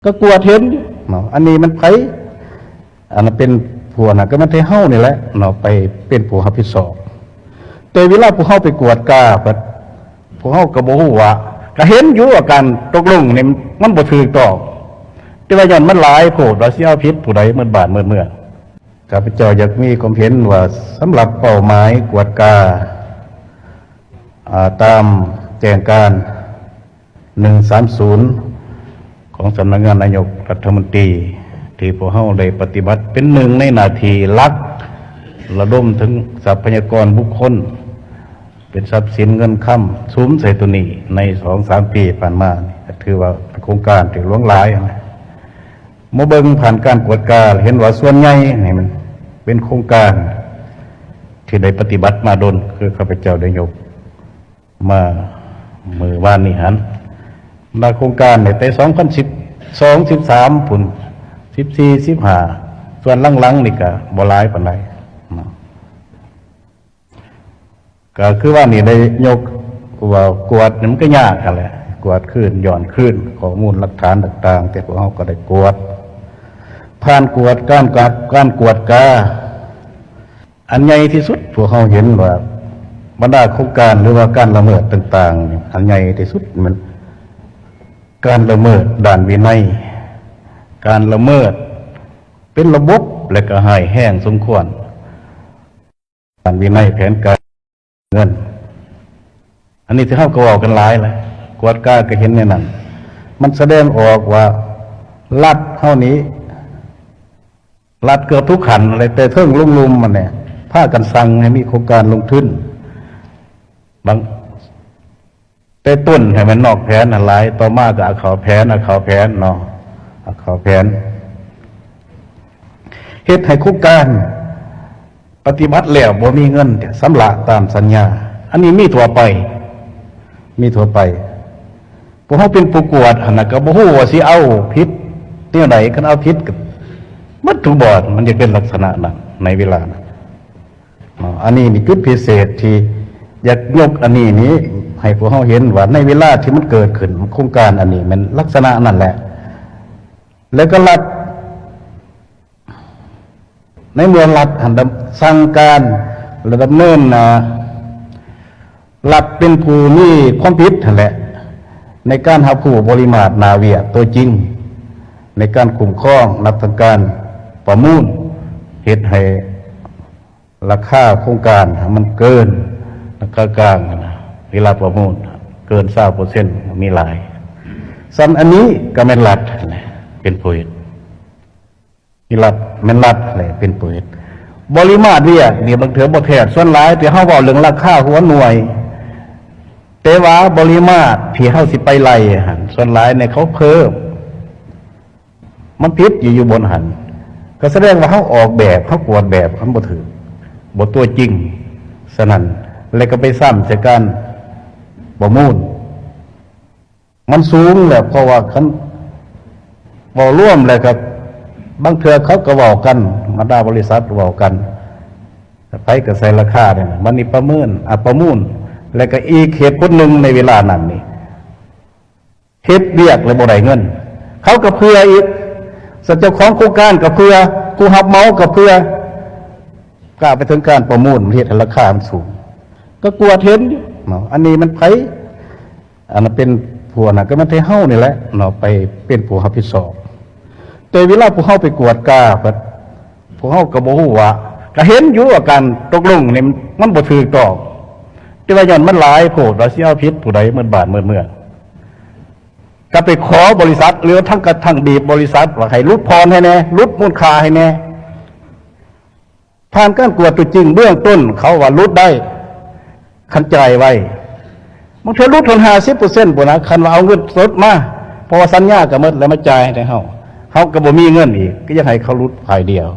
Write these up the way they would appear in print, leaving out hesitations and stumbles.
ก็กลัวเห็นเนาะอันนี้มันไผอันนั้นเป็นผัวน่ะก็มันไทเฮานี่แหละเนาะไปเป็นผู้รับผิดชอบแต่เวลาผู้เฮาไปกวดกาบัดผู้เฮาก็บ่ฮู้ว่าก็เห็นอยู่ว่าการตกลงนี่มันบ่ถูกต้องแต่ว่าย้อนมันหลายโพดว่าสิเอาผิดผู้ใดเมื่อบาดเมื่อข้าพเจ้าอยากมีความเห็นว่าสำหรับเป้าหมายกวดกาตามแจ้งการ130ของสำนักงานนายกรัฐมนตรีที่พวกเฮาได้ปฏิบัติเป็นหนึ่งในหน้าที่หลักระดมถึงทรัพยากรบุคคลเป็นทรัพย์สินเงินคำซุ้มใส่ตัวนี้ใน 2-3 ปีผ่านมาถือว่าโครงการที่หลวงหลายนะมาเบิ่งผ่านการกวดกาเห็นว่าส่วนใหญ่นี่มันเป็นโครงการที่ได้ปฏิบัติมาโดนคือข้าพเจ้าได้ยกมามือวานนี้หันมาโครงการในแต่2012-13พุ่น14-15ส่วนหลังๆนี่ก็บ่หลายปานใดก็คือว่านี่ได้ยกว่ากวดมันก็ยากกันแหละกวดขึ้นย้อนขึ้นข้อมูลหลักฐานต่างๆแต่พวกเราก็ได้กวดผ่านกวดการกวดกาอันใหญ่ที่สุดพวกเราเห็นว่าบรรดาโครงการหรือว่าการละเมิดต่างๆอันใหญ่ที่สุดมันการละเมิดด้านวินัยการละเมิดเป็นระบบและก็ให้แห้งสมควรการวินัยแผนการเงินอันนี้ที่เขาก็บอกกันหลายเลยกวดกาก็เห็นในนั้นมันแสดงออกว่ารัฐเท่านี้รัฐเกือบทุกขันอะไรแต่เทิงลุ่มๆมันเนี่ยพากันสั่งให้มีโครงการลงทุนบางแต่ต้นให้มันนอกแผนอะไรต่อมาก็เอาเขาแผนเนาะเอาเขาแผนเฮ็ดให้โครงการปฏิบัติแล้วบ่มีเงินสำระตามสัญญาอันนี้มีทั่วไปพวกเขาเป็นผู้กวดอันนั้นก็บ่ฮู้ว่าสิเอาผิดเนี่ยไหนคันเอาผิดก็มัดถูกบอดมันจะเป็นลักษณะนั้นในเวลานั้นอันนี้นี่คือพิเศษที่อยากยกอันนี้ให้พวกเขาเห็นว่าในเวลาที่มันเกิดขึ้นโครงการอันนี้มันลักษณะนั่นแหละแล้วก็รัฐในเมืองรัฐสั่งการระดับเนินรัฐเป็นผู้มีความผิดนั่นแหละในการหาผู้บริมาตรนาเวียตัวจริงในการคุ้มครองรับทางการประมูลเหตุให้ราคาโครงการมันเกินราคากลางนะเวลาประมูลเกิน20%มีหลายซ้ำอันนี้ก็แม่นรัฐเป็นผู้เหตุนี่รัฐแม่นรัฐอะไรเป็นผู้เหตุบริมาตรเวียเนี่ยบางเถื่อบ่แท้ส่วนหลายที่เฮาเว้าเรื่องราคาหัวหน่วยแต่ว่าบริมาตรที่เฮาสิไปไล่หั่นส่วนหลายเนี่ยเขาเพิ่มมันผิดอยู่บนหันก็แสดงว่าเขาออกแบบเขากวดแบบเขาบ่ถือบ่ตัวจริงฉะนั้นแล้วก็ไปซ้ำจากการประมูลมันสูงแหละเพราะว่าคันบ่ร่วมแล้วก็บางเทื่อเขาก็เว้ากันมาได้บริษัทเว้ากันไปก็ใส่ราคาเนี่ยมันนี่ประมูลแล้วก็อีกเหตุผลหนึ่งในเวลานั้นนี่เฮ็ดเรียกเลยบ่ได้เงินเขาก็เพื่ออีกเจ้าของโครงการก็เพื่อผู้รับเหมาก็เพื่อกล้าไปถึงการประมูลเฮ็ดให้ราคามันสูงก็กลัวเห็นเนาะอันนี้มันไผอันนั้นเป็นผัวน่ะก็มันไทเฮานี่แหละเนาะไปเป็นผู้รับผิดชอบแต่เวลาผู้เฮาไปกวดกาบัดผู้เฮาก็บ่ฮู้ว่าก็เห็นอยู่ว่าการตกลงนี่มันบ่ถูกต้องแต่ว่าย้อนมันหลายโพดว่าสิเอาผิดผู้ใดเมื่อบาดเมื่อก็ไปขอบริษัทหรือทั้งบีบบริษัทว่าให้ลดพรให้แน่ลดมูลค่าให้แน่ผ่านการกวดตัวจริงเบื้องต้นเขาว่าลดได้คันใจไว้บางทีลดถึง50%บ่นะคันว่าเอาเงินสดมาเพราะว่าสัญญาก็หมดแล้วมาจ่ายให้เฮาก็บ่มีเงินอีกก็อยากให้เขาลดฝ่ายเดียว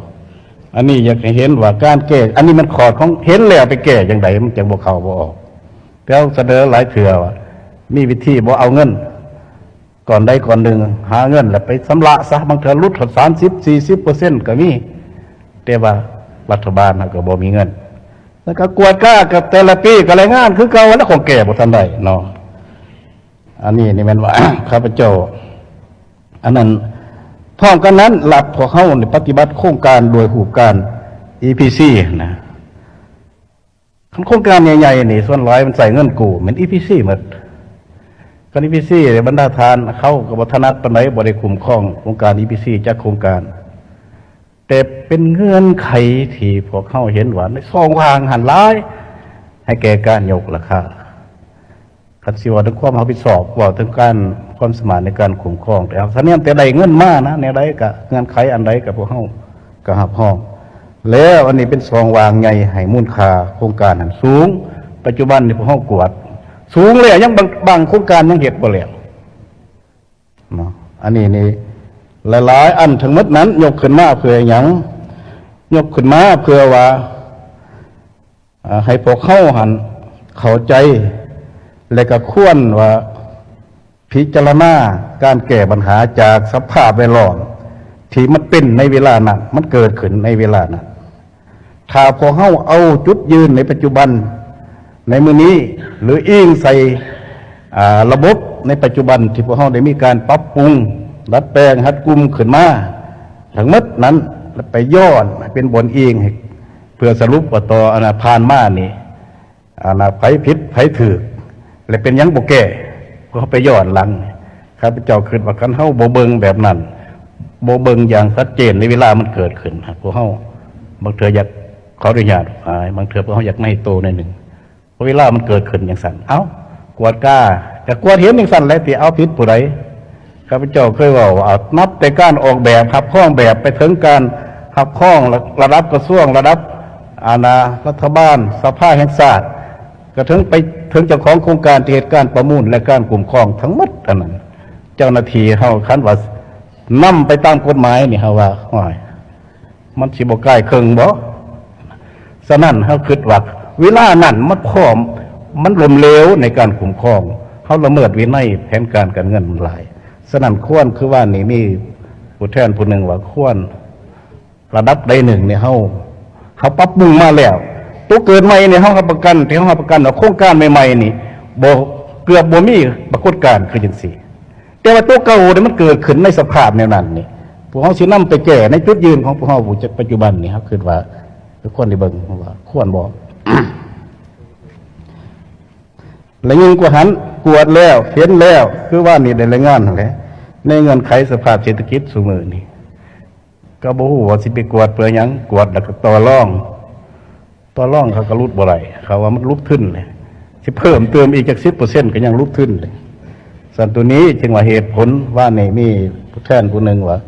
อันนี้อยากให้เห็นว่าการแก้อันนี้มันขอดของเห็นแล้วไปแก้จังไดมันจังบ่เข้าบ่ออกแล้วเสนอหลายเทื่อว่ามีวิธีบ่เอาเงินก่อนใดก่อนหนึ่งหาเงินแล้วไปสำระซะบางเทื่อลดถึง30-40%ก็มีแต่ว่ารัฐบาลก็บ่มีเงินแล้วก็กวดกากับแต่ละปีก็รายงานคือเก่าแล้วของแก่บ่ทันได้เนาะอันนี้นี่แม่นว่า ข้าพเจ้า อันนั้นพร้อมกันนั้นหลับพวกเขาในปฏิบัติโครงการโดยหูการ EPC นะโครงการใหญ่ๆนี่ส่วนร้อยมันใส่เงินกู้เหมือน EPC หมดการ EPC บรรดาทานเข้ากับวัฒนธรรมปานใดบ่ได้คุ้มครองโครงการ EPC จากโครงการแต่เป็นเงื่อนไขที่พวกเขาเห็นว่าในซองวางหันร้ายให้แก่การยกราคาคันสิว่าถึงความรับผิดชอบว่าถึงการความสมานในการคุ้มครองแต่เอาท่านนี้แต่ใดเงินมานะในใดกับเงื่อนไขอันใดกับพวกเขาก็หับห้องแล้วอันนี้เป็นซองวางใหญ่ให้มูลค่าโครงการนั้นสูงปัจจุบันนี่พวกเขากวดสูงเลยยังบางโครงการยังเห็ดบ่แล้วเนาะอันนี้นี่หลายๆอันทั้งหมดนั้นยกขึ้นมาเพื่อหยังยกขึ้นมาเพื่อว่าให้พวกเขาหันเข้าใจและก็ควรว่าพิจารณาการแก้ปัญหาจากสภาพแวดล้อมที่มันเป็นในเวลานั้นมันเกิดขึ้นในเวลานั้นถ้าพอเฮาเอาจุดยืนในปัจจุบันในมื้อนี้หรืออิงใส่ระบบในปัจจุบันที่พวกเฮาได้มีการปรับปรุงดัดแปลงหัดกุมขึ้นมาทั้งหมดนั้นไปย้อนเป็นบนอิงเพื่อสรุปว่าต่อผ่านมานี่ไผผิดไผถูกและเป็นยังบ่แก้เพราะเขาไปย้อนหลังข้าพเจ้าคิดว่าคันเฮาบ่เบิ่งแบบนั้นบ่เบิ่งอย่างชัดเจนในเวลามันเกิดขึ้นพวกเฮาบางเทื่ออยากขออนุญาตบางเทื่อพวกเฮาอยากในโตในหนึ่งเพราะเวลามันเกิดขึ้นอย่างสั่นเอ้ากวดกล้าแต่กวดเห็นอย่างสั่นแล้วที่เอาผิดผู้ใดข้าพเจ้าเคยว่านับแต่การออกแบบขับข้องแบบไปถึงการขับข้องระดับกระทรวงระดับรัฐบาลสภาแห่งชาติก็ถึงเจ้าของโครงการที่เหตุการประมูลและการกลุ่มครองทั้งหมดอันนั้นเจ้าหน้าที่เฮาคันว่านำไปตามกฎหมายนี่เฮาว่าโอ้ยมันสิบ่ใกล้ครึ่งบ่ฉะนั้นเฮาคิดว่าเวลานั้นมันพร้อมมันล้มเหลวในการคุ้มครองเฮาละเมิดวินัยแผนการเงินมันหลายฉะนั้นควรคือว่านี่มีผู้แทนผู้หนึ่งว่าควรระดับใดหนึ่งเนี่ยเฮาปรับปรุงมาแล้วตัวเกิดใหม่เนี่ยเฮาประกันที่เฮาประกันโครงการใหม่ๆนี่บ่เกือบบ่มีปรากฏการณ์คือจังซี่แต่ว่าตัวเก่าเนี่ยมันเกิดขึ้นในสภาพแนวนั้นนี่พวกเฮาสินำไปแก้ในจุดยืนของพวกเฮาปัจจุบันนี่ครับคิดว่าทุกคนได้เบิ่งว่าควรบ่ แล้วยิ่งกว่าหันกวดแล้วเห็นแล้วคือว่านี่ได้รายงานนั่นแหละในเงื่อนไขสภาพเศรษฐกิจซุมื้อนี่ก็บ่ฮู้ว่าสิไปกวดเพื่อหยังกวดแล้วก็ต่อรองเขาก็รุดบ่ได้เขาว่ามันรุดขึ้นเลยสิเพิ่มเติมอีกจาก 10% ก็ยังรุดขึ้นเลยส่วนตัวนี้จึงว่าเหตุผลว่านี่มีผู้แทนผู้หนึ่งว่า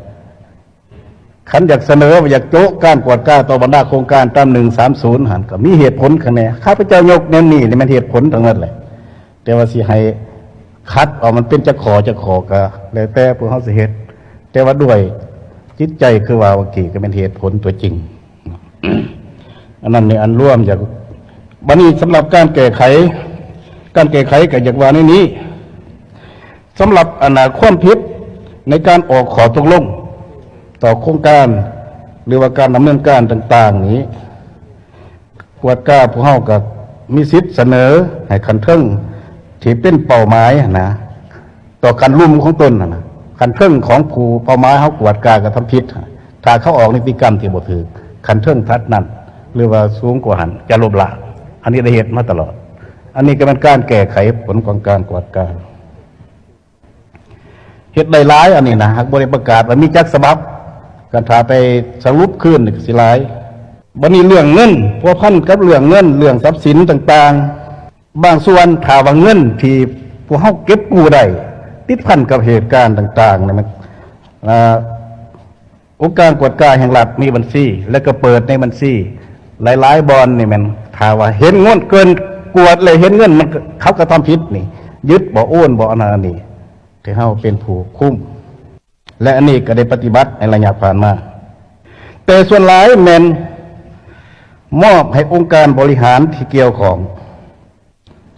ขันอยากเสนอว่าอยากโจ๊กการกวดกล้าต่อบรรดาโครงการตาม130หันก็มีเหตุผลข้างในข้าพเจ้ายกแนวนี้นี่มันเหตุผลทั้งนั้นแหละแต่ว่าสิให้คัดออกมันเป็นจะขอก็แล้วแต่พวกเฮาสิเฮ็ดแต่ว่าด้วยจิตใจคือว่าว่ากี่ก็เป็นเหตุผลตัวจริง อันนั้นในอันร่วมจากบัดนี้สำหรับการแก้ไขก็อย่างว่านี้สำหรับความผิดในการออกขอตกลงต่อโครงการหรือว่าการดำเนินการต่างๆนี้กวดกล้าผู้เฮาก็มีสิทธิ์เสนอให้คันเทิงที่เป็นเป้าหมายนะต่อการลุ่มของตนนะคันเทิงของผู้เป้าหมายเฮากวดกล้ากระทำผิดถ้าเขาออกนิติกรรมที่บ่ถือคันเทิงทัดนั้นหรือว่าสูงกว่าหันจะลบละอันนี้ได้เหตุมาตลอดอันนี้ก็เป็นการแก้ไขผลของการกวดกล้าเหตุหลายๆอันนี้นะหากบริประกาศว่ามีจักฉบับการถาไปสรุปขึ้นสิหลายบัดนี้เรื่องเงินพัวพันกับเรื่องเงินเรื่องทรัพย์สินต่างๆบางส่วนถ้าว่าเงินที่พวกเฮาเก็บกู้ได้ติดพันกับเหตุการณ์ต่างๆเนี่ยมันองค์การกวดกล้าแห่งรัฐมีบัญชีแล้วก็เปิดในบัญชีหลายๆบอนนี่มันถ้าว่าเห็นเงินเกินกวดเลยเห็นเงินมันเขากระทำผิดนี่ยึดบ่โอนบ่อนนี่ที่เฮาเป็นผู้คุมและอันนี้ก็ได้ปฏิบัติในระยะผ่านมาแต่ส่วนหลายแม่นมอบให้องค์การบริหารที่เกี่ยวของ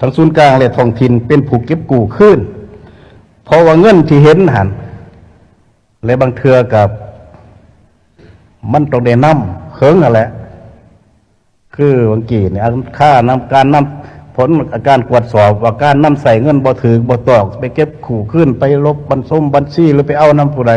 ทั้งศูนย์กลางและท้องถิ่นเป็นผู้เก็บกู้คืนเพราะว่าเงินที่เห็นหันและบางเทื่อกับมันต้องได้นำเฮิงนั่นแหละคือบางกีเนี่ยค่านำการนำ ผลอาการตรวจสอบว่าการนำใส่เงินบ่ถือบ่ตอกไปเก็บขู่ขึ้นไปลบบัญชีหรือไปเอาน้ำผู้ใด